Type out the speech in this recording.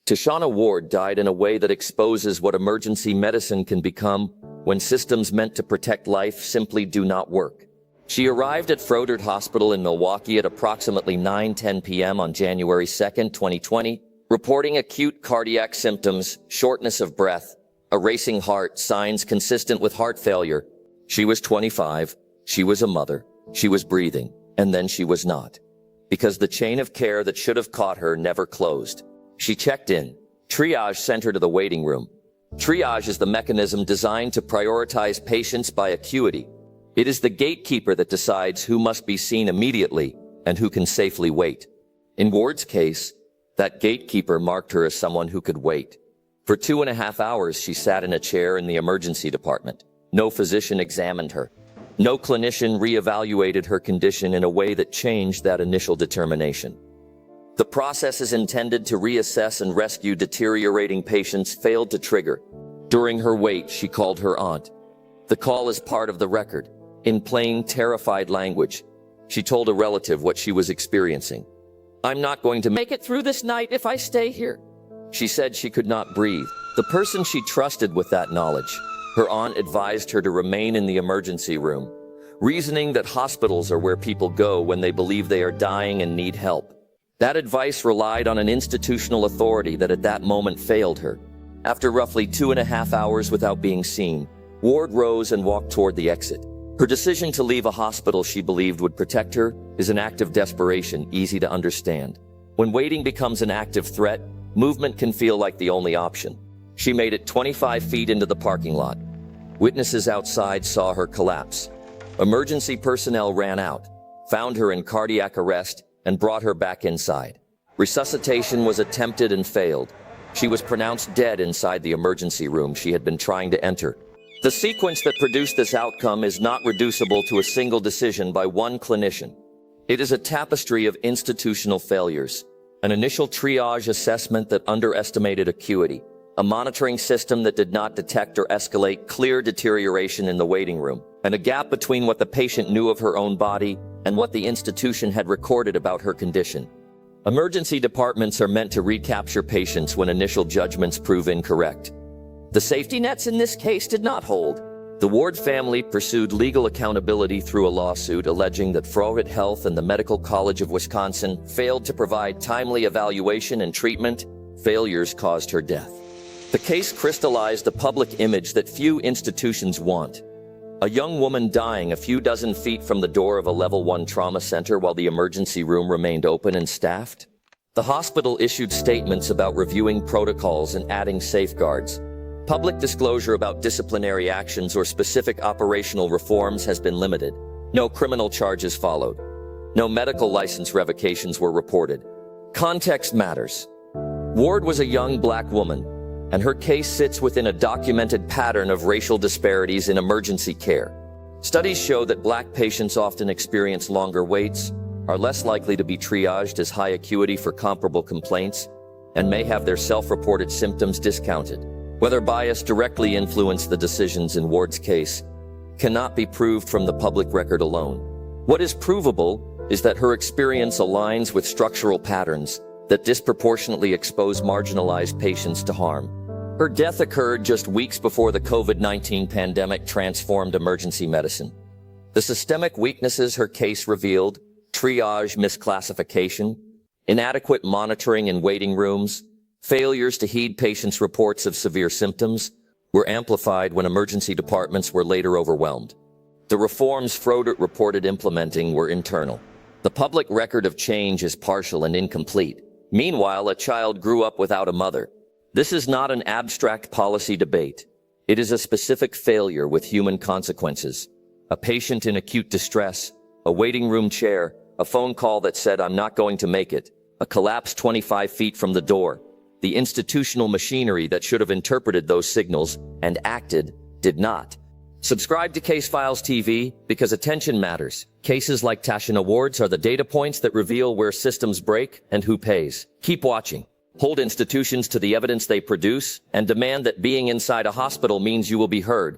Tashonna Ward died in a way that exposes what emergency medicine can become when systems meant to protect life simply do not work. She arrived at Froedtert Hospital in Milwaukee at approximately 9:10 p.m. on January 2, 2020, reporting acute cardiac symptoms, shortness of breath, a racing heart, signs consistent with heart failure. She was 25, she was a mother, she was breathing, and then she was not. Because the chain of care that should have caught her never closed. She checked in. Triage sent her to the waiting room. Triage is the mechanism designed to prioritize patients by acuity. It is the gatekeeper that decides who must be seen immediately and who can safely wait. In Ward's case, that gatekeeper marked her as someone who could wait. For 2.5 hours, she sat in a chair in the emergency department. No physician examined her. No clinician reevaluated her condition in a way that changed that initial determination. The process is intended to reassess and rescue deteriorating patients failed to trigger. During her wait, she called her aunt. The call is part of the record. In plain, terrified language, she told a relative what she was experiencing. "I'm not going to make it through this night if I stay here." She said she could not breathe. The person she trusted with that knowledge, her aunt, advised her to remain in the emergency room, reasoning that hospitals are where people go when they believe they are dying and need help. That advice relied on an institutional authority that at that moment failed her. After roughly 2.5 hours without being seen, Ward rose and walked toward the exit. Her decision to leave a hospital she believed would protect her is an act of desperation, easy to understand. When waiting becomes an active threat, movement can feel like the only option. She made it 25 feet into the parking lot. Witnesses outside saw her collapse. Emergency personnel ran out, found her in cardiac arrest, and brought her back inside. Resuscitation was attempted and failed. She was pronounced dead inside the emergency room she had been trying to enter. The sequence that produced this outcome is not reducible to a single decision by one clinician. It is a tapestry of institutional failures, an initial triage assessment that underestimated acuity, a monitoring system that did not detect or escalate clear deterioration in the waiting room, and a gap between what the patient knew of her own body and what the institution had recorded about her condition. Emergency departments are meant to recapture patients when initial judgments prove incorrect. The safety nets in this case did not hold. The Ward family pursued legal accountability through a lawsuit alleging that Froedtert Health and the Medical College of Wisconsin failed to provide timely evaluation and treatment. Failures caused her death. The case crystallized a public image that few institutions want. A young woman dying a few dozen feet from the door of a level 1 trauma center while the emergency room remained open and staffed. The hospital issued statements about reviewing protocols and adding safeguards. Public disclosure about disciplinary actions or specific operational reforms has been limited. No criminal charges followed. No medical license revocations were reported. Context matters. Ward was a young black woman, and her case sits within a documented pattern of racial disparities in emergency care. Studies show that black patients often experience longer waits, are less likely to be triaged as high acuity for comparable complaints, and may have their self-reported symptoms discounted. Whether bias directly influenced the decisions in Ward's case cannot be proved from the public record alone. What is provable is that her experience aligns with structural patterns that disproportionately expose marginalized patients to harm. Her death occurred just weeks before the COVID-19 pandemic transformed emergency medicine. The systemic weaknesses her case revealed, triage misclassification, inadequate monitoring in waiting rooms, failures to heed patients' reports of severe symptoms, were amplified when emergency departments were later overwhelmed. The reforms Froedtert reported implementing were internal. The public record of change is partial and incomplete. Meanwhile, a child grew up without a mother. This is not an abstract policy debate. It is a specific failure with human consequences. A patient in acute distress, a waiting room chair, a phone call that said, "I'm not going to make it," a collapse 25 feet from the door. The institutional machinery that should have interpreted those signals and acted did not. Subscribe to Case Files TV because attention matters. Cases like Tashonna Ward's are the data points that reveal where systems break and who pays. Keep watching. Hold institutions to the evidence they produce and demand that being inside a hospital means you will be heard,